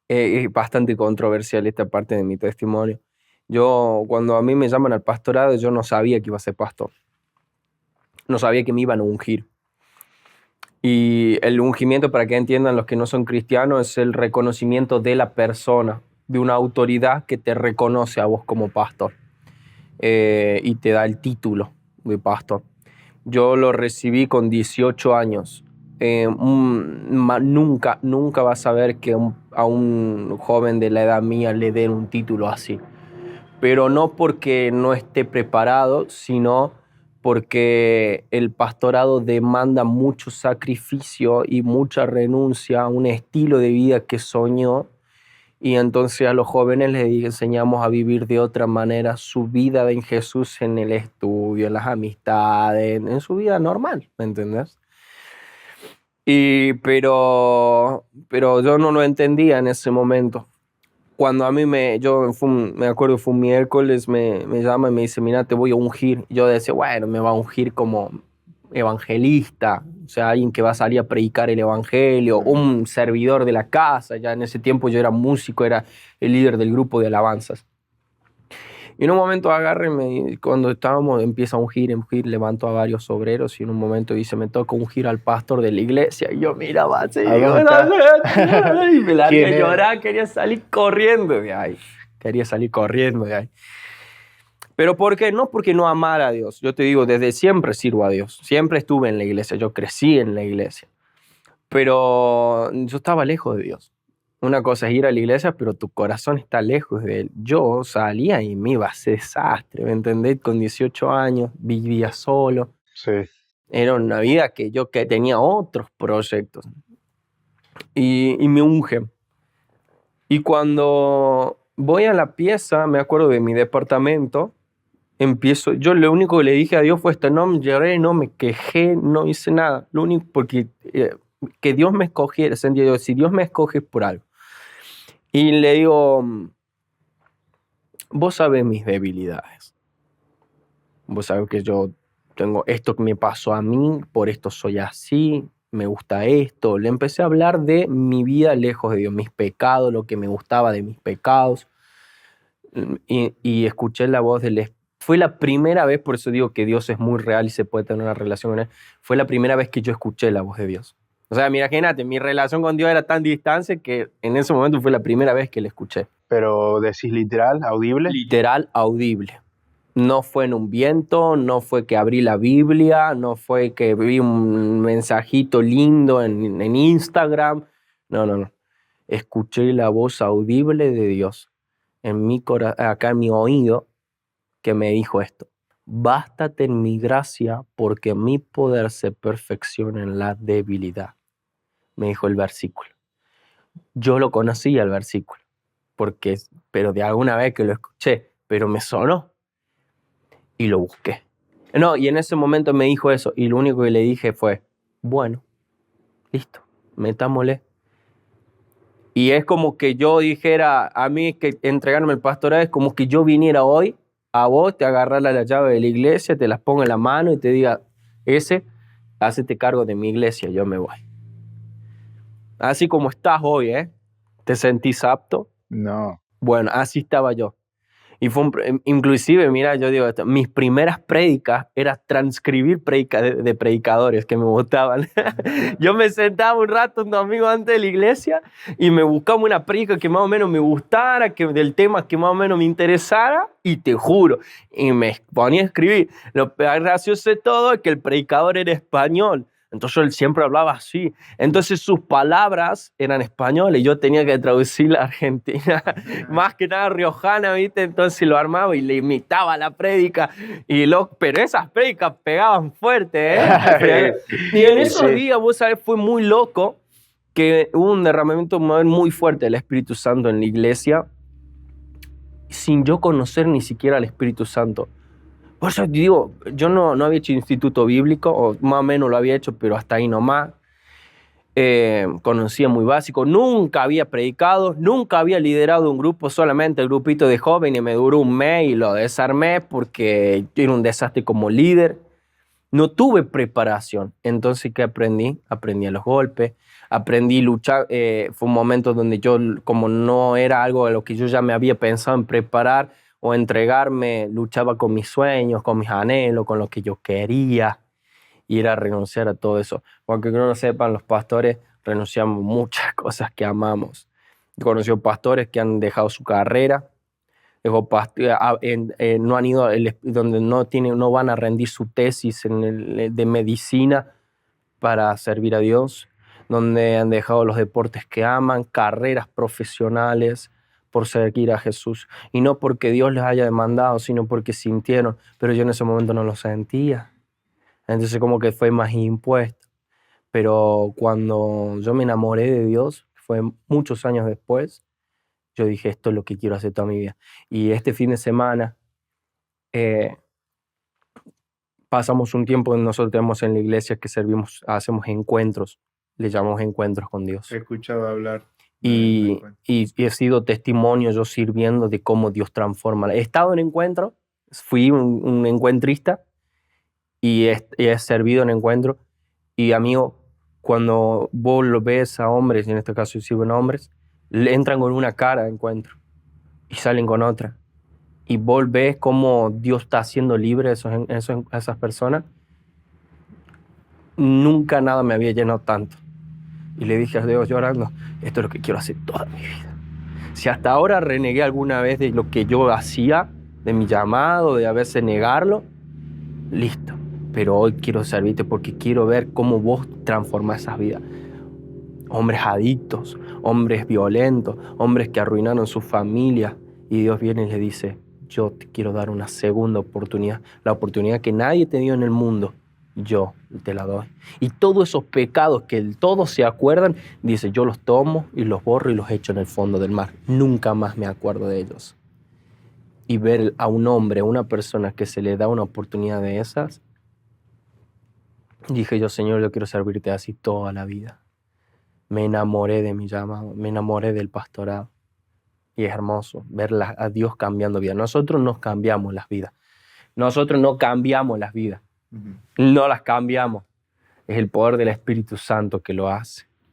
Es bastante controversial esta parte de mi testimonio. Yo, cuando a mí me llaman al pastorado, yo no sabía que iba a ser pastor. No sabía que me iban a ungir. Y el ungimiento, para que entiendan los que no son cristianos, es el reconocimiento de la persona, de una autoridad que te reconoce a vos como pastor, y te da el título de pastor. Yo lo recibí con 18 años. Nunca vas a ver que a un joven de la edad mía le den un título así. Pero no porque no esté preparado, sino porque el pastorado demanda mucho sacrificio y mucha renuncia a un estilo de vida que soñó, y entonces a los jóvenes les enseñamos a vivir de otra manera su vida en Jesús, en el estudio, en las amistades, en su vida normal, ¿me entendés? Pero yo no lo entendía en ese momento. Cuando a mí me acuerdo, fue un miércoles, me llama y me dice, mira, te voy a ungir. Yo decía, bueno, me va a ungir como evangelista, o sea, alguien que va a salir a predicar el evangelio, un servidor de la casa. Ya en ese tiempo yo era músico, era el líder del grupo de alabanzas. Y en un momento cuando estábamos, empieza a ungir, levanto a varios obreros, y en un momento dice, me toca ungir al pastor de la iglesia. Y yo miraba así, y me largué a llorar, quería salir corriendo de ahí. Pero ¿por qué? No porque no amara a Dios. Yo te digo, desde siempre sirvo a Dios. Siempre estuve en la iglesia, yo crecí en la iglesia. Pero yo estaba lejos de Dios. Una cosa es ir a la iglesia, pero tu corazón está lejos de Él. Yo salía y me iba a hacer desastre, ¿me entendés? Con 18 años, vivía solo. Sí. Era una vida que tenía otros proyectos. Y me ungen. Y cuando voy a la pieza, me acuerdo de mi departamento, yo lo único que le dije a Dios fue esto: no me lloré, no me quejé, no hice nada. Lo único, porque que Dios me escogiera, sentía si Dios me escoge es por algo. Y le digo, vos sabés mis debilidades. Vos sabés que yo tengo esto que me pasó a mí, por esto soy así, me gusta esto. Le empecé a hablar de mi vida lejos de Dios, mis pecados, lo que me gustaba de mis pecados. Y escuché la voz del Espíritu. Fue la primera vez, por eso digo que Dios es muy real y se puede tener una relación con Él. Fue la primera vez que yo escuché la voz de Dios. O sea, mira, imagínate, mi relación con Dios era tan distante que en ese momento fue la primera vez que la escuché. Pero decís literal, audible. Literal, audible. No fue en un viento, no fue que abrí la Biblia, no fue que vi un mensajito lindo en Instagram. No. Escuché la voz audible de Dios en acá en mi oído, que me dijo esto: bástate en mi gracia, porque mi poder se perfecciona en la debilidad. Me dijo el versículo. Yo lo conocía el versículo, pero de alguna vez que lo escuché, pero me sonó y lo busqué. No, y en ese momento me dijo eso, y lo único que le dije fue, bueno, listo, metámosle. Y es como que yo dijera, a mí que entregarme el pastorado es como que yo viniera hoy a vos, te agarrara la llave de la iglesia, te las ponga en la mano y te diga, hacete cargo de mi iglesia, yo me voy. Así como estás hoy, ¿te sentís apto? No. Bueno, así estaba yo. Y inclusive, mira, yo digo, mis primeras prédicas era transcribir de predicadores que me gustaban. Yo me sentaba un rato un domingo antes de la iglesia y me buscaba una prédica que más o menos me gustara, del tema que más o menos me interesara, y te juro, y me ponía a escribir. Lo gracioso de todo es que el predicador era español. Entonces él siempre hablaba así. Entonces sus palabras eran españoles y yo tenía que traducir la argentina, más que nada riojana, ¿viste? Entonces lo armaba y le imitaba la prédica. Pero esas prédicas pegaban fuerte, ¿eh? Y en esos días, vos sabés, fue muy loco, que hubo un derramamiento muy fuerte del Espíritu Santo en la iglesia, sin yo conocer ni siquiera al Espíritu Santo. Por eso digo, yo no había hecho instituto bíblico, o más o menos lo había hecho, pero hasta ahí nomás. Conocía muy básico, nunca había predicado, nunca había liderado un grupo, solamente el grupito de jóvenes, me duró un mes y lo desarmé porque yo era un desastre como líder. No tuve preparación. Entonces, ¿qué aprendí? Aprendí a los golpes, aprendí a luchar. Fue un momento donde yo, como no era algo a lo que yo ya me había pensado en preparar o entregarme, luchaba con mis sueños, con mis anhelos, con lo que yo quería, y era renunciar a todo eso. Porque que no lo sepan, los pastores renunciamos a muchas cosas que amamos. He conocido pastores que han dejado su carrera, no han ido donde no van a rendir su tesis de medicina para servir a Dios, donde han dejado los deportes que aman, carreras profesionales por seguir a Jesús. Y no porque Dios les haya demandado, sino porque sintieron, pero yo en ese momento no lo sentía. Entonces como que fue más impuesto. Pero cuando yo me enamoré de Dios, fue muchos años después, yo dije, esto es lo que quiero hacer toda mi vida. Y este fin de semana pasamos un tiempo, nosotros tenemos en la iglesia que hacemos encuentros, le llamamos encuentros con Dios. He escuchado hablar. Y he sido testimonio yo sirviendo de cómo Dios transforma. He estado en encuentro, fui un encuentrista y he servido en encuentro. Y amigo, cuando vos lo ves a hombres, y en este caso sirven a hombres, le entran con una cara de encuentro y salen con otra. Y vos ves cómo Dios está haciendo libre a esas personas. Nunca nada me había llenado tanto. Y le dije a Dios llorando, esto es lo que quiero hacer toda mi vida. Si hasta ahora renegué alguna vez de lo que yo hacía, de mi llamado, de a veces negarlo, listo. Pero hoy quiero servirte porque quiero ver cómo vos transformás esas vidas. Hombres adictos, hombres violentos, hombres que arruinaron su familia. Y Dios viene y le dice, yo te quiero dar una segunda oportunidad. La oportunidad que nadie te dio en el mundo, yo te la doy. Y todos esos pecados que todos se acuerdan, dice, yo los tomo y los borro y los echo en el fondo del mar. Nunca más me acuerdo de ellos. Y ver a un hombre, a una persona que se le da una oportunidad de esas, dije yo, Señor, yo quiero servirte así toda la vida. Me enamoré de mi llamado, me enamoré del pastorado. Y es hermoso ver a Dios cambiando vidas. Nosotros nos cambiamos las vidas. Nosotros no cambiamos las vidas. No las cambiamos. Es el poder del Espíritu Santo que lo hace.